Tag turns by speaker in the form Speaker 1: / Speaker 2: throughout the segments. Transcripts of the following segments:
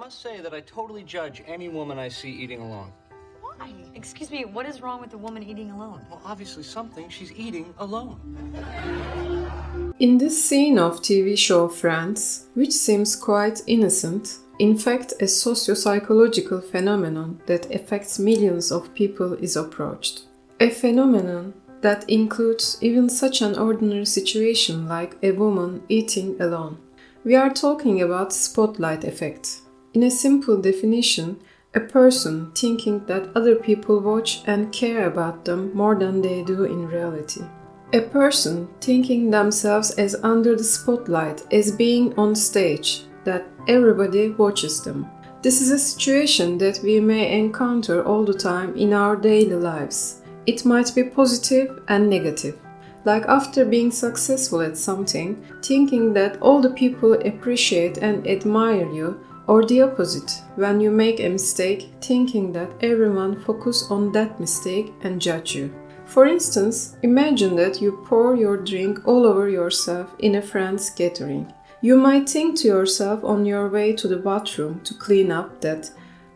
Speaker 1: must say that I totally judge any woman I see eating alone.
Speaker 2: Why? Excuse me, what is wrong with a woman eating alone?
Speaker 1: Well, obviously something. She's eating alone.
Speaker 3: In this scene of TV show Friends, which seems quite innocent, in fact a socio-psychological phenomenon that affects millions of people is approached. A phenomenon that includes even such an ordinary situation like a woman eating alone. We are talking about spotlight effect. In a simple definition, a person thinking that other people watch and care about them more than they do in reality. A person thinking themselves as under the spotlight, as being on stage, that everybody watches them. This is a situation that we may encounter all the time in our daily lives. It might be positive and negative. Like after being successful at something, thinking that all the people appreciate and admire you, or the opposite, when you make a mistake, thinking that everyone focus on that mistake and judge you. For instance, imagine that you pour your drink all over yourself in a friend's gathering. You might think to yourself on your way to the bathroom to clean up that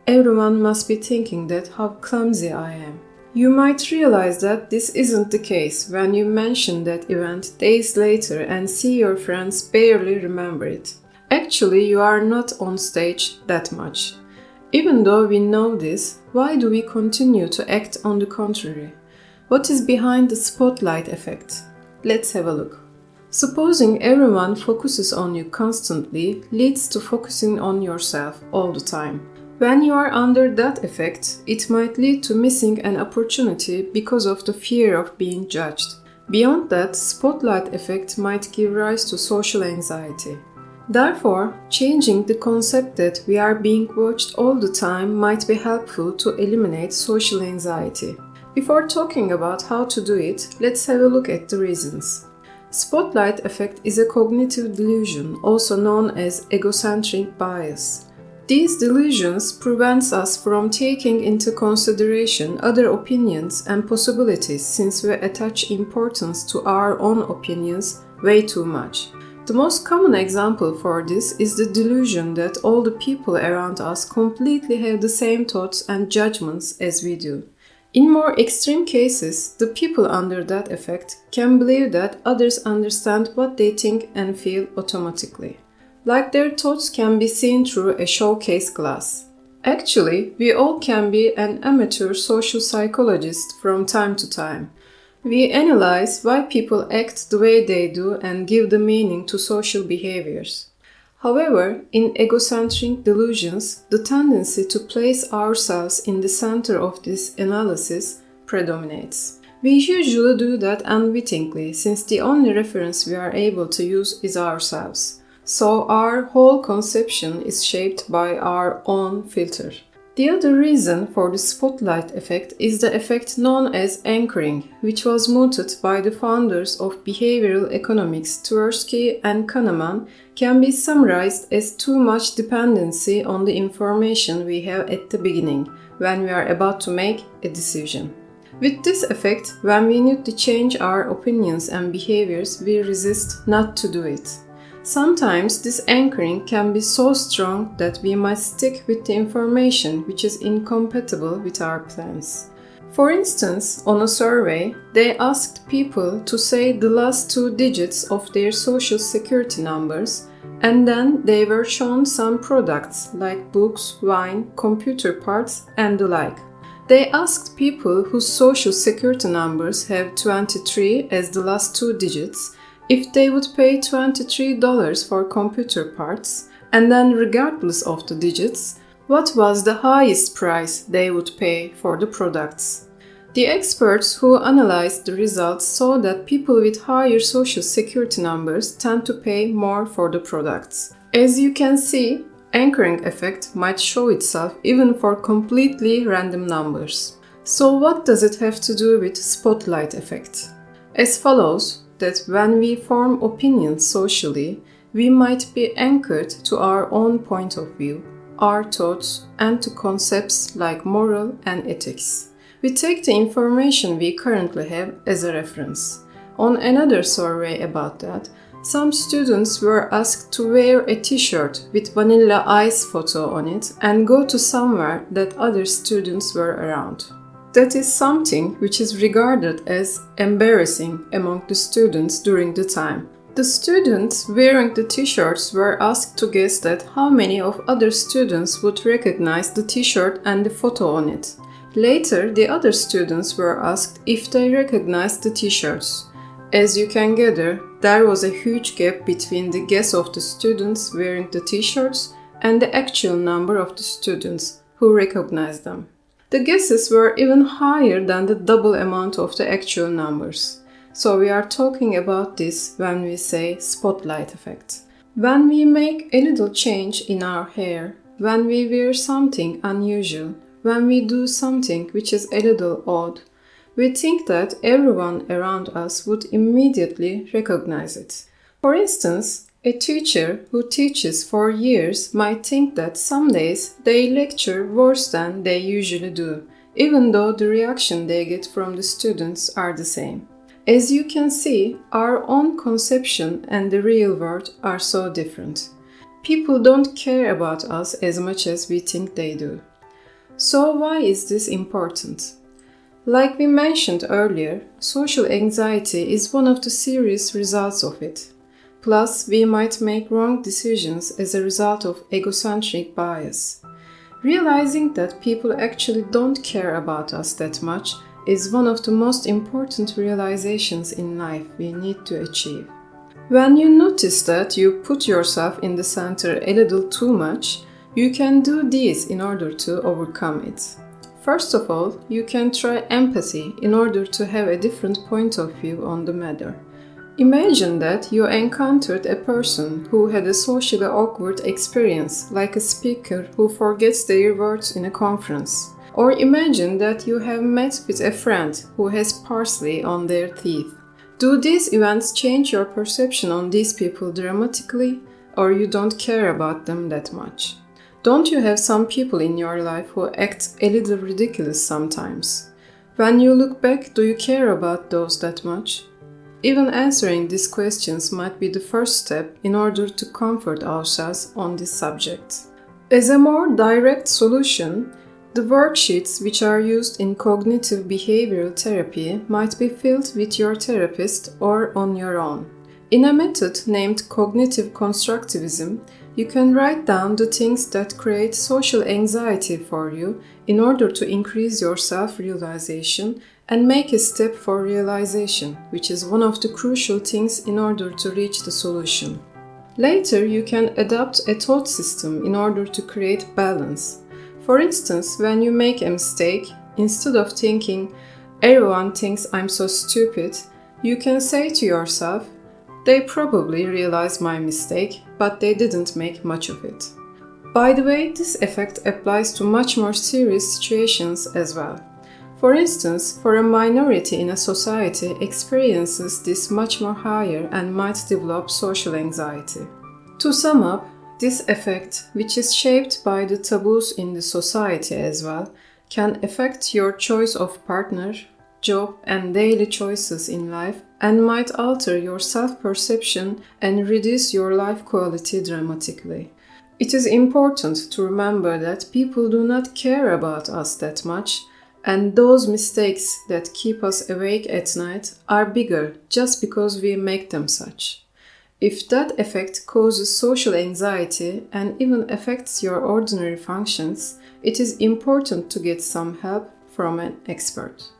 Speaker 3: everyone must be thinking that how clumsy I am. You might realize that this isn't the case when you mention that event days later and see your friends barely remember it. Actually, you are not on stage that much. Even though we know this, why do we continue to act on the contrary? What is behind the spotlight effect? Let's have a look. Supposing everyone focuses on you constantly leads to focusing on yourself all the time. When you are under that effect, it might lead to missing an opportunity because of the fear of being judged. Beyond that, spotlight effect might give rise to social anxiety. Therefore, changing the concept that we are being watched all the time might be helpful to eliminate social anxiety. Before talking about how to do it, let's have a look at the reasons. Spotlight effect is a cognitive delusion, also known as egocentric bias. These delusions prevent us from taking into consideration other opinions and possibilities since we attach importance to our own opinions way too much. The most common example for this is the delusion that all the people around us completely have the same thoughts and judgments as we do. In more extreme cases, the people under that effect can believe that others understand what they think and feel automatically, like their thoughts can be seen through a showcase glass. Actually, we all can be an amateur social psychologist from time to time. We analyze why people act the way they do and give the meaning to social behaviors. However, in egocentric delusions, the tendency to place ourselves in the center of this analysis predominates. We usually do that unwittingly, since the only reference we are able to use is ourselves. So our whole conception is shaped by our own filter. The other reason for the spotlight effect is the effect known as anchoring, which was mooted by the founders of behavioral economics Tversky and Kahneman, can be summarized as too much dependency on the information we have at the beginning, when we are about to make a decision. With this effect, when we need to change our opinions and behaviors, we resist not to do it. Sometimes this anchoring can be so strong that we might stick with the information which is incompatible with our plans. For instance, on a survey, they asked people to say the last 2 digits of their social security numbers, and then they were shown some products like books, wine, computer parts, and the like. They asked people whose social security numbers have 23 as the last 2 digits if they would pay $23 for computer parts, and then regardless of the digits, what was the highest price they would pay for the products. The experts who analyzed the results saw that people with higher social security numbers tend to pay more for the products. As you can see, anchoring effect might show itself even for completely random numbers. So what does it have to do with spotlight effect? As follows, that when we form opinions socially, we might be anchored to our own point of view, our thoughts, and to concepts like moral and ethics. We take the information we currently have as a reference. On another survey about that, Some students were asked to wear a t-shirt with Vanilla Ice photo on it and go to somewhere that other students were around. That is something which is regarded as embarrassing among the students during the time. The students wearing the t-shirts were asked to guess that how many of other students would recognize the t-shirt and the photo on it. Later, the other students were asked if they recognized the t-shirts. As you can gather, there was a huge gap between the guess of the students wearing the t-shirts and the actual number of the students who recognized them. The guesses were even higher than the double amount of the actual numbers. So we are talking about this when we say spotlight effect. When we make a little change in our hair, when we wear something unusual, when we do something which is a little odd, we think that everyone around us would immediately recognize it. For instance, a teacher who teaches for years might think that some days they lecture worse than they usually do, even though the reaction they get from the students are the same. As you can see, our own conception and the real world are so different. People don't care about us as much as we think they do. So why is this important? Like we mentioned earlier, social anxiety is one of the serious results of it. Plus, we might make wrong decisions as a result of egocentric bias. Realizing that people actually don't care about us that much is one of the most important realizations in life we need to achieve. When you notice that you put yourself in the center a little too much, you can do this in order to overcome it. First of all, you can try empathy in order to have a different point of view on the matter. Imagine that you encountered a person who had a socially awkward experience, like a speaker who forgets their words in a conference. Or imagine that you have met with a friend who has parsley on their teeth. Do these events change your perception on these people dramatically, or you don't care about them that much? Don't you have some people in your life who act a little ridiculous sometimes? When you look back, do you care about those that much? Even answering these questions might be the first step in order to comfort ourselves on this subject. As a more direct solution, the worksheets which are used in cognitive behavioral therapy might be filled with your therapist or on your own. In a method named cognitive constructivism, you can write down the things that create social anxiety for you in order to increase your self-realization and make a step for realization, which is one of the crucial things in order to reach the solution. Later, you can adopt a thought system in order to create balance. For instance, when you make a mistake, instead of thinking, "Everyone thinks I'm so stupid," you can say to yourself, "They probably realized my mistake, but they didn't make much of it." By the way, this effect applies to much more serious situations as well. For instance, for a minority in a society experiences this much more higher and might develop social anxiety. To sum up, this effect, which is shaped by the taboos in the society as well, can affect your choice of partner, job, and daily choices in life, and might alter your self-perception and reduce your life quality dramatically. It is important to remember that people do not care about us that much, and those mistakes that keep us awake at night are bigger just because we make them such. If that effect causes social anxiety and even affects your ordinary functions, it is important to get some help from an expert.